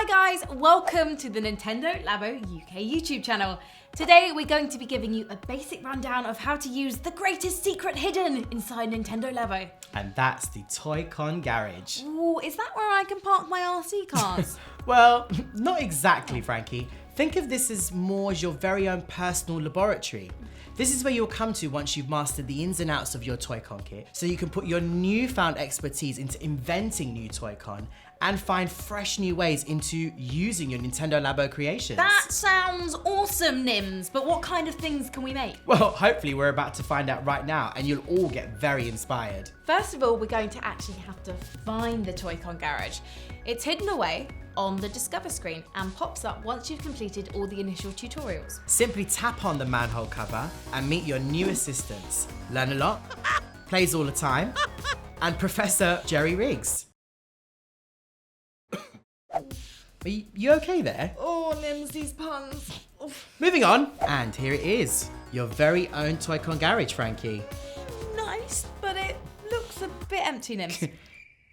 Hi guys, welcome to the Nintendo Labo UK YouTube channel. Today we're going to be giving you a basic rundown of how to use the greatest secret hidden inside Nintendo Labo. And that's the Toy-Con garage. Ooh, is that where I can park my RC cars? Well, not exactly, Frankie. Think of this as more as your very own personal laboratory. This is where you'll come to once you've mastered the ins and outs of your Toy-Con kit, so you can put your newfound expertise into inventing new Toy-Con and find fresh new ways into using your Nintendo Labo creations. That sounds awesome, Nimmz, but what kind of things can we make? Well, hopefully we're about to find out right now and you'll all get very inspired. First of all, we're going to actually have to find the Toy-Con garage. It's hidden away on the Discover screen and pops up once you've completed all the initial tutorials. Simply tap on the manhole cover and meet your new assistants. Learn a lot, plays all the time, and Professor Jerry Riggs. Are you okay there? Oh, Nimmz, these puns. Oof. Moving on, and here it is, your very own Toy-Con garage, Frankie. Nice, but it looks a bit empty, Nimmz.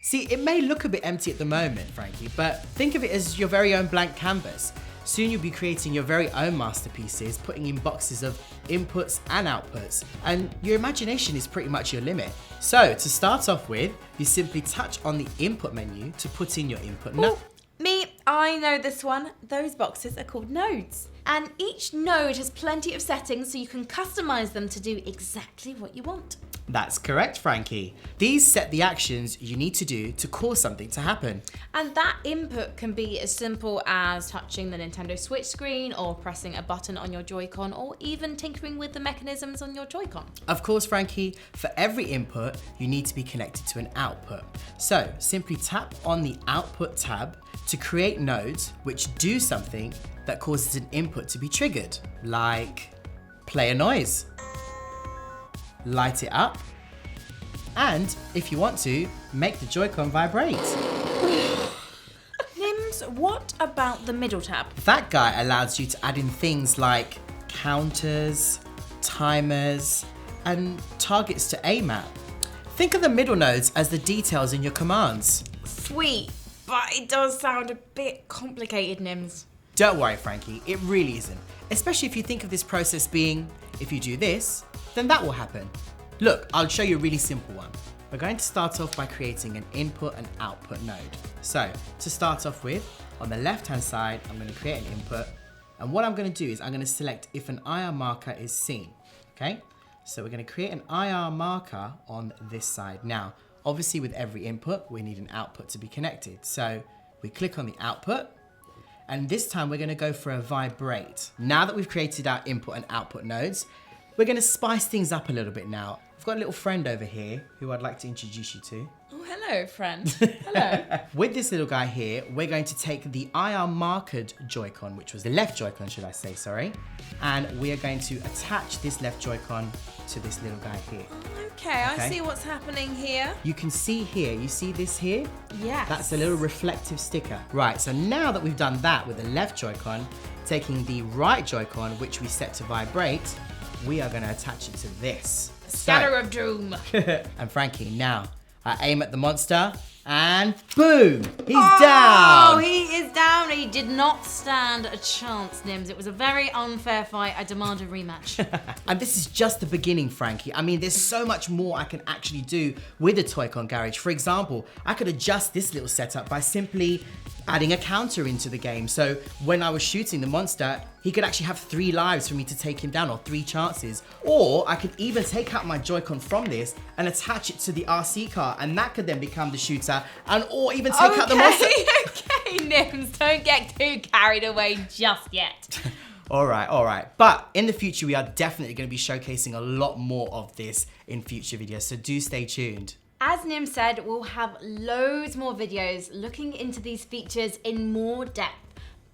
See, it may look a bit empty at the moment, Frankie, but think of it as your very own blank canvas. Soon you'll be creating your very own masterpieces, putting in boxes of inputs and outputs, and your imagination is pretty much your limit. So, to start off with, you simply touch on the input menu to put in your input. I know this one. Those boxes are called nodes. And each node has plenty of settings so you can customize them to do exactly what you want. That's correct, Frankie. These set the actions you need to do to cause something to happen. And that input can be as simple as touching the Nintendo Switch screen or pressing a button on your Joy-Con or even tinkering with the mechanisms on your Joy-Con. Of course, Frankie, for every input, you need to be connected to an output. So simply tap on the Output tab to create nodes which do something that causes an input to be triggered, like play a noise, light it up, and if you want to, make the Joy-Con vibrate. Nimmz, what about the middle tab? That guy allows you to add in things like counters, timers, and targets to aim at. Think of the middle nodes as the details in your commands. Sweet, but it does sound a bit complicated, Nimmz. Don't worry, Frankie, it really isn't. Especially if you think of this process being, if you do this, then that will happen. Look, I'll show you a really simple one. We're going to start off by creating an input and output node. So, to start off with, on the left-hand side, I'm going to create an input. And what I'm going to do is I'm going to select if an IR marker is seen, okay? So we're going to create an IR marker on this side. Now, obviously with every input, we need an output to be connected. So we click on the output, and this time we're going to go for a vibrate. Now that we've created our input and output nodes, we're going to spice things up a little bit now. I've got a little friend over here who I'd like to introduce you to. Oh, hello, friend. Hello. With this little guy here, we're going to take the IR markered Joy-Con, which was the left Joy-Con, should I say, sorry. And we are going to attach this left Joy-Con to this little guy here. Okay, I see what's happening here. You can see here, you see this here? Yes. That's a little reflective sticker. Right, so now that we've done that with the left Joy-Con, taking the right Joy-Con, which we set to vibrate, we are going to attach it to this. Scatter of doom. And Frankie, now I aim at the monster and boom, he's down. down. Oh, he is down. He did not stand a chance, Nimmz. It was a very unfair fight. I demand a rematch. And this is just the beginning, Frankie. I mean, there's so much more I can actually do with a Toy-Con garage. For example, I could adjust this little setup by simply adding a counter into the game. So when I was shooting the monster, he could actually have 3 lives for me to take him down, or 3 chances. Or I could even take out my Joy-Con from this and attach it to the RC car, and that could then become the shooter, and or even take out the monster. Okay, Nimmz, don't get too carried away just yet. All right. But in the future, we are definitely going to be showcasing a lot more of this in future videos, so do stay tuned. As Nimmz said, we'll have loads more videos looking into these features in more depth.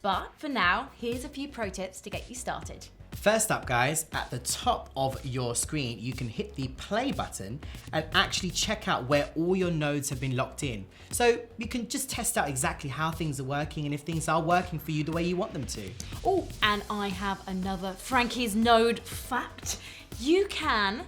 But for now, here's a few pro tips to get you started. First up, guys, at the top of your screen, you can hit the play button and actually check out where all your nodes have been locked in. So you can just test out exactly how things are working and if things are working for you the way you want them to. Oh, and I have another Frankie's node fact. You can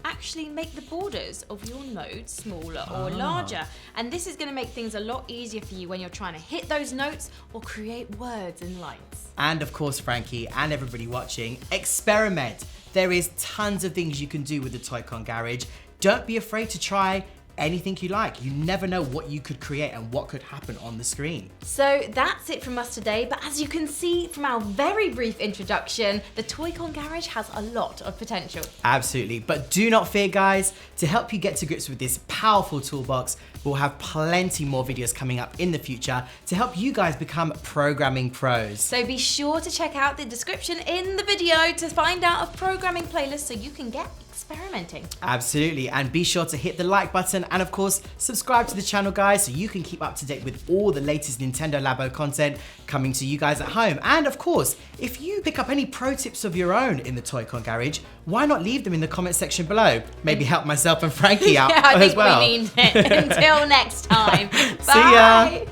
actually make the borders of your notes smaller or larger. And this is going to make things a lot easier for you when you're trying to hit those notes or create words and lights. And of course, Frankie and everybody watching, experiment. There is tons of things you can do with the Toy-Con Garage. Don't be afraid to try anything you like. You never know what you could create and what could happen on the screen. So that's it from us today, but as you can see from our very brief introduction, the Toy-Con Garage has a lot of potential. Absolutely, but do not fear, guys. To help you get to grips with this powerful toolbox, we'll have plenty more videos coming up in the future to help you guys become programming pros. So be sure to check out the description in the video to find out a programming playlist so you can get experimenting. Absolutely, and be sure to hit the like button and of course subscribe to the channel, guys, so you can keep up to date with all the latest Nintendo Labo content coming to you guys at home. And of course, if you pick up any pro tips of your own in the Toy-Con Garage, why not leave them in the comment section below? Maybe help myself and Frankie out I as think well. we need it. Until next time. See ya. Bye.